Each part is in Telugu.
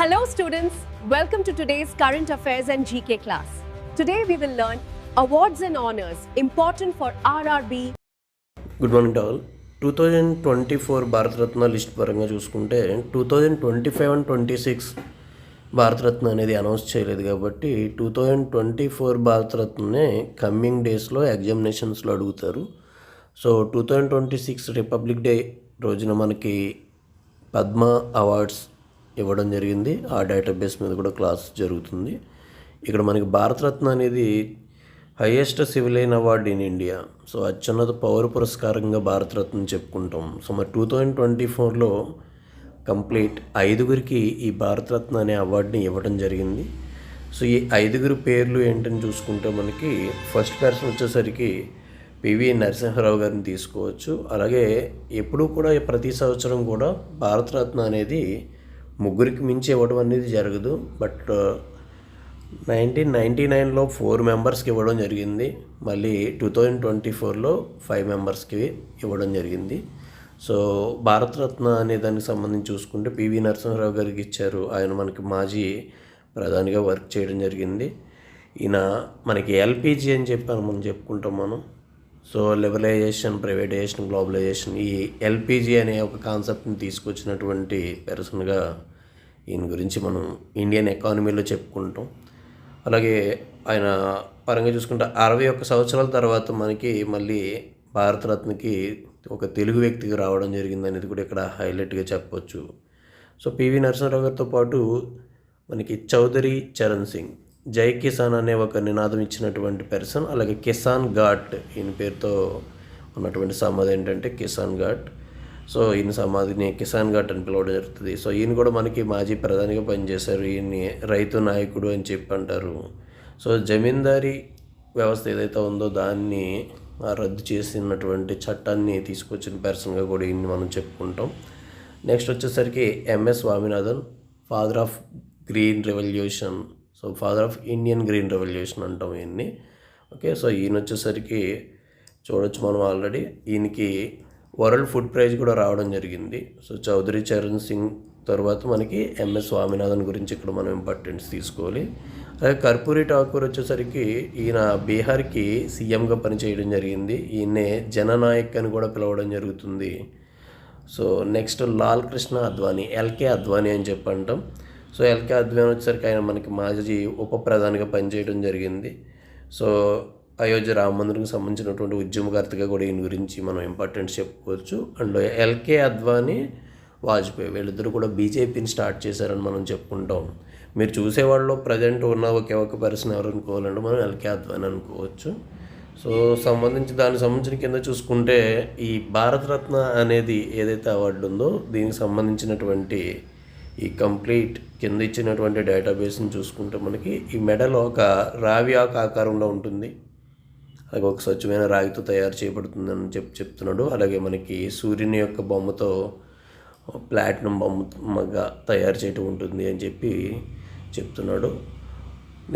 Hello students, welcome to today's Current Affairs and GK class. Today we will learn awards and honors important for RRB. Good morning all 2024 Bharat Ratna list పరంగా చూసుకుంటే 2025 అండ్ 26 భారతరత్న అనేది అనౌన్స్ చేయలేదు కాబట్టి 2024 భారతరత్ననే కమ్మింగ్ డేస్లో ఎగ్జామినేషన్స్లో అడుగుతారు. సో 2026 రిపబ్లిక్ డే రోజున మనకి పద్మ అవార్డ్స్ ఇవ్వడం జరిగింది. ఆ డేటాబేస్ మీద కూడా క్లాస్ జరుగుతుంది. ఇక్కడ మనకి భారతరత్న అనేది highest civilian award in India. So అత్యున్నత పౌర పురస్కారంగా భారతరత్న చెప్పుకుంటాం. సో మరి 2024లో కంప్లీట్ 5గురికి ఈ భారతరత్న అనే అవార్డుని ఇవ్వడం జరిగింది. సో ఈ 5గురు పేర్లు ఏంటని చూసుకుంటే మనకి ఫస్ట్ పర్సన్ వచ్చేసరికి పివి నరసింహారావు గారిని తీసుకోవచ్చు. అలాగే ఎప్పుడూ కూడా ప్రతి సంవత్సరం కూడా భారతరత్న అనేది ముగ్గురికి మించి ఇవ్వడం అనేది జరగదు. బట్ 1999లో 4 మెంబర్స్కి ఇవ్వడం జరిగింది. మళ్ళీ 2024లో 5 మెంబర్స్కి ఇవ్వడం జరిగింది. సో భారతరత్న అనే దానికి సంబంధించి చూసుకుంటే పివి నరసింహారావు గారికి ఇచ్చారు. ఆయన మనకి మాజీ ప్రధానిగా వర్క్ చేయడం జరిగింది. ఈయన మనకి ఎల్పిజి అని మనం చెప్పుకుంటాం మనం. సో లిబరలైజేషన్, ప్రైవేటైజేషన్, గ్లోబలైజేషన్, ఈ ఎల్పిజి అనే ఒక కాన్సెప్ట్ని తీసుకొచ్చినటువంటి పర్సన్గా ఈయన గురించి మనం ఇండియన్ ఎకానమీలో చెప్పుకుంటాం. అలాగే ఆయన పరంగా చూసుకుంటే 61 సంవత్సరాల తర్వాత మనకి మళ్ళీ భారతరత్నకి ఒక తెలుగు వ్యక్తికి రావడం జరిగింది అనేది కూడా ఇక్కడ హైలైట్గా చెప్పవచ్చు. సో పివి నరసింహారావు గారితో పాటు మనకి చౌదరి చరణ్ సింగ్, జై కిసాన్ అనే ఒక నినాదం ఇచ్చినటువంటి పర్సన్. అలాగే కిసాన్ ఘాట్, ఈయన పేరుతో ఉన్నటువంటి సమాధి ఏంటంటే కిసాన్ ఘాట్. సో ఈయన సమాధిని కిసాన్ ఘాట్ అని పిలవడం జరుగుతుంది. సో ఈయన కూడా మనకి మాజీ ప్రధానిగా పనిచేశారు. ఈయన్ని రైతు నాయకుడు అని చెప్పి అంటారు. సో జమీందారీ వ్యవస్థ ఏదైతే ఉందో దాన్ని రద్దు చేసినటువంటి చట్టాన్ని తీసుకొచ్చిన పర్సన్గా కూడా ఈయన్ని మనం చెప్పుకుంటాం. నెక్స్ట్ వచ్చేసరికి MS Swaminathan, father of green revolution. So father of Indian green revolution అంటాం ఈయన్ని. ఓకే, సో ఈయన వచ్చేసరికి చూడొచ్చు మనం ఆల్రెడీ. ఈయనకి వరల్డ్ ఫుడ్ ప్రైజ్ కూడా రావడం జరిగింది. సో చౌదరి చరణ్ సింగ్ తర్వాత మనకి ఎంఎస్ స్వామినాథన్ గురించి ఇక్కడ మనం ఇంపార్టెన్స్ తీసుకోవాలి. అలాగే కర్పూరి ఠాకూర్ వచ్చేసరికి ఈయన బీహార్కి సీఎంగా పనిచేయడం జరిగింది. ఈయన్నే జననాయక్ అని కూడా పిలవడం జరుగుతుంది. So next Lal Krishna Advani, LK Advani అని చెప్పి అంటాం. సో ఎల్కే అద్వానీ వచ్చేసరికి ఆయన మనకి మాజీ ఉప ప్రధానిగా పనిచేయడం జరిగింది. సో అయోధ్య రామ మందిర్కి సంబంధించినటువంటి ఉద్యమకర్తగా కూడా ఈయన గురించి మనం ఇంపార్టెన్స్ చెప్పుకోవచ్చు. అండ్ ఎల్కే అద్వానీ, వాజ్పేయి వీళ్ళిద్దరూ కూడా బీజేపీని స్టార్ట్ చేశారని మనం చెప్పుకుంటాం. మీరు చూసేవాళ్ళు ప్రజెంట్ ఉన్న ఒకే ఒక పర్సన్ ఎవరు అనుకోవాలంటే మనం ఎల్కే అద్వానీ అనుకోవచ్చు. సో దానికి సంబంధించిన కింద చూసుకుంటే ఈ భారతరత్న అనేది ఏదైతే అవార్డు ఉందో దీనికి సంబంధించినటువంటి ఈ కంప్లీట్ కింద ఇచ్చినటువంటి డేటాబేస్ని చూసుకుంటే మనకి ఈ మెడల్ ఒక రావి ఆకు ఆకారంలో ఉంటుంది. అలాగే ఒక స్వచ్ఛమైన రాగితో తయారు చేయబడుతుందని చెప్తున్నాడు. అలాగే మనకి సూర్యుని యొక్క బొమ్మతో ప్లాటినం బొమ్మగా తయారు చేయటం ఉంటుంది అని చెప్పి చెప్తున్నాడు.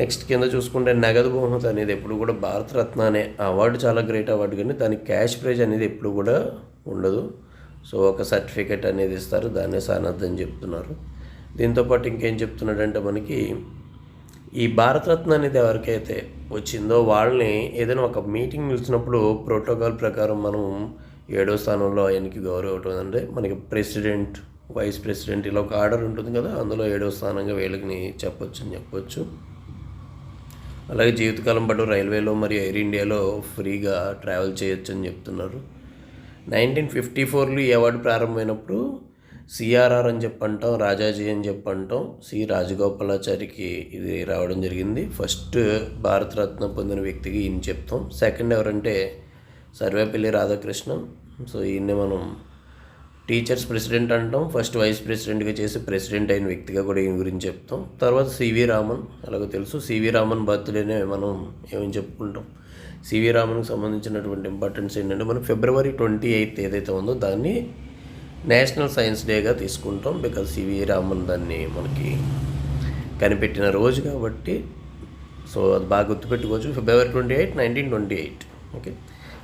నెక్స్ట్ కింద చూసుకుంటే నగదు బహుమతి అనేది ఎప్పుడు కూడా భారతరత్న అనే అవార్డు చాలా గ్రేట్ అవార్డు, కానీ దానికి క్యాష్ ప్రైజ్ అనేది ఎప్పుడు కూడా ఉండదు. సో ఒక సర్టిఫికెట్ అనేది ఇస్తారు, దాన్నే సనద్ అని చెప్తున్నారు. దీంతోపాటు ఇంకేం చెప్తున్నాడంటే మనకి ఈ భారతరత్న అనేది ఎవరికైతే వచ్చిందో వాళ్ళని ఏదైనా ఒక మీటింగ్ పిలిచినప్పుడు ప్రోటోకాల్ ప్రకారం మనం 7వ స్థానంలో ఆయనకి గౌరవం ఇవ్వటం. అంటే మనకి ప్రెసిడెంట్, వైస్ ప్రెసిడెంట్ ఇలా ఒక ఆర్డర్ ఉంటుంది కదా, అందులో 7వ స్థానంగా వీళ్ళకి చెప్పొచ్చు. అలాగే జీవితకాలం పాటు రైల్వేలో మరియు ఎయిర్ ఇండియాలో ఫ్రీగా ట్రావెల్ చేయొచ్చు అని చెప్తున్నారు. 1954లో ఈ అవార్డు ప్రారంభమైనప్పుడు సిఆర్ఆర్ అని చెప్పంటాం, రాజాజీ అని చెప్పంటాం, సి రాజగోపాలాచారికి ఇది రావడం జరిగింది. ఫస్ట్ భారతరత్న పొందిన వ్యక్తికి ఈయన చెప్తాం. సెకండ్ ఎవరంటే సర్వేపల్లి రాధాకృష్ణన్. సో ఈయన్నే మనం టీచర్స్ ప్రెసిడెంట్ అంటాం. ఫస్ట్ వైస్ ప్రెసిడెంట్గా చేసి ప్రెసిడెంట్ అయిన వ్యక్తిగా కూడా ఈయన గురించి చెప్తాం. తర్వాత సివి రామన్, అలాగో తెలుసు. సివి రామన్ బర్త్డేనే మనం ఏమని చెప్పుకుంటాం. సివి రామన్కి సంబంధించినటువంటి ఇంపార్టెన్స్ ఏంటంటే మనం ఫిబ్రవరి 28 ఏదైతే ఉందో దాన్ని నేషనల్ సైన్స్ డేగా తీసుకుంటాం. బికాజ్ సివి రామన్ దాన్ని మనకి కనిపెట్టిన రోజు కాబట్టి. సో అది బాగా గుర్తుపెట్టుకోవచ్చు. ఫిబ్రవరి 28, 1928. ఓకే,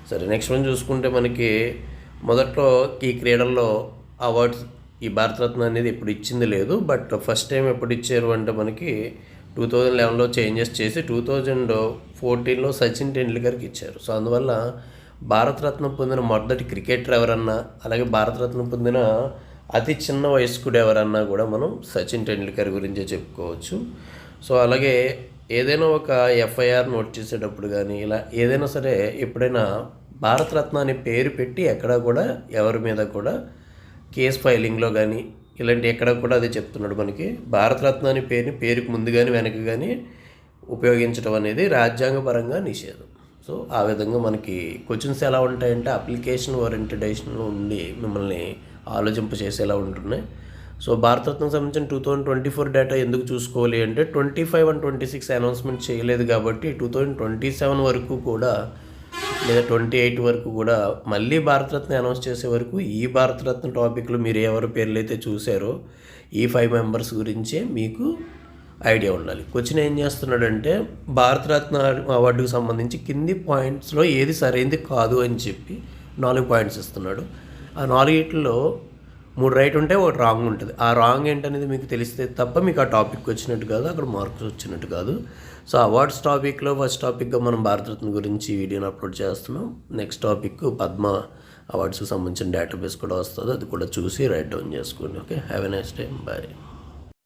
సరే. నెక్స్ట్ వన్ చూసుకుంటే మనకి మొదట్లో ఈ క్రీడల్లో అవార్డ్స్ ఈ భారతరత్న అనేది ఎప్పుడు ఇచ్చింది లేదు. బట్ ఫస్ట్ టైం ఎప్పుడు ఇచ్చారు అంటే మనకి 2011లో చేంజెస్ చేసి 2014లో సచిన్ టెండూల్కర్కి ఇచ్చారు. సో అందువల్ల భారతరత్న పొందిన మొదటి క్రికెటర్ ఎవరన్నా, అలాగే భారతరత్న పొందిన అతి చిన్న వయస్కుడు ఎవరన్నా కూడా మనం సచిన్ టెండూల్కర్ గురించే చెప్పుకోవచ్చు. సో అలాగే ఏదైనా ఒక ఎఫ్ఐఆర్ నోట్ చేసేటప్పుడు కానీ ఇలా ఏదైనా సరే ఎప్పుడైనా భారతరత్న అనే పేరు పెట్టి ఎక్కడా కూడా ఎవరి మీద కూడా కేస్ ఫైలింగ్లో కానీ ఇలాంటి ఎక్కడ కూడా అదే చెప్తున్నాడు మనకి. భారతరత్న అనే పేరుకి ముందు కానీ వెనక కానీ ఉపయోగించడం అనేది రాజ్యాంగపరంగా నిషేధం. సో ఆ విధంగా మనకి క్వశ్చన్స్ ఎలా ఉంటాయంటే అప్లికేషన్ ఓరియంటేషన్లో ఉండి మిమ్మల్ని ఆలోచింపచేసేలా ఉంటున్నాయి. సో భారతరత్నకు సంబంధించిన 2024 డేటా ఎందుకు చూసుకోవాలి అంటే 25 and 26 అనౌన్స్మెంట్ చేయలేదు కాబట్టి 2027 వరకు కూడా లేదా 28 వరకు కూడా మళ్ళీ భారతరత్న అనౌన్స్ చేసే వరకు ఈ భారతరత్న టాపిక్లో మీరు ఎవరి పేర్లు అయితే చూసారో ఈ 5 మెంబర్స్ గురించే మీకు ఐడియా ఉండాలి. క్వశ్చన్ ఏం చేస్తున్నాడంటే భారతరత్న అవార్డుకు సంబంధించి కింది పాయింట్స్లో ఏది సరైనది కాదు అని చెప్పి 4 పాయింట్స్ ఇస్తున్నాడు. ఆ 4 3 రైట్ ఉంటే 1 రాంగ్ ఉంటుంది. ఆ రాంగ్ ఏంటనేది మీకు తెలిస్తే తప్ప మీకు ఆ టాపిక్ వచ్చినట్టు కాదు, అక్కడ మార్క్స్ వచ్చినట్టు కాదు. సో అవార్డ్స్ టాపిక్లో ఫస్ట్ టాపిక్గా మనం భారతరత్న గురించి వీడియోని అప్లోడ్ చేస్తున్నాం. నెక్స్ట్ టాపిక్ పద్మ అవార్డ్స్కి సంబంధించిన డేటాబేస్ కూడా వస్తుంది, అది కూడా చూసి రైట్ డౌన్ చేసుకోండి. Okay, have a nice day, bye.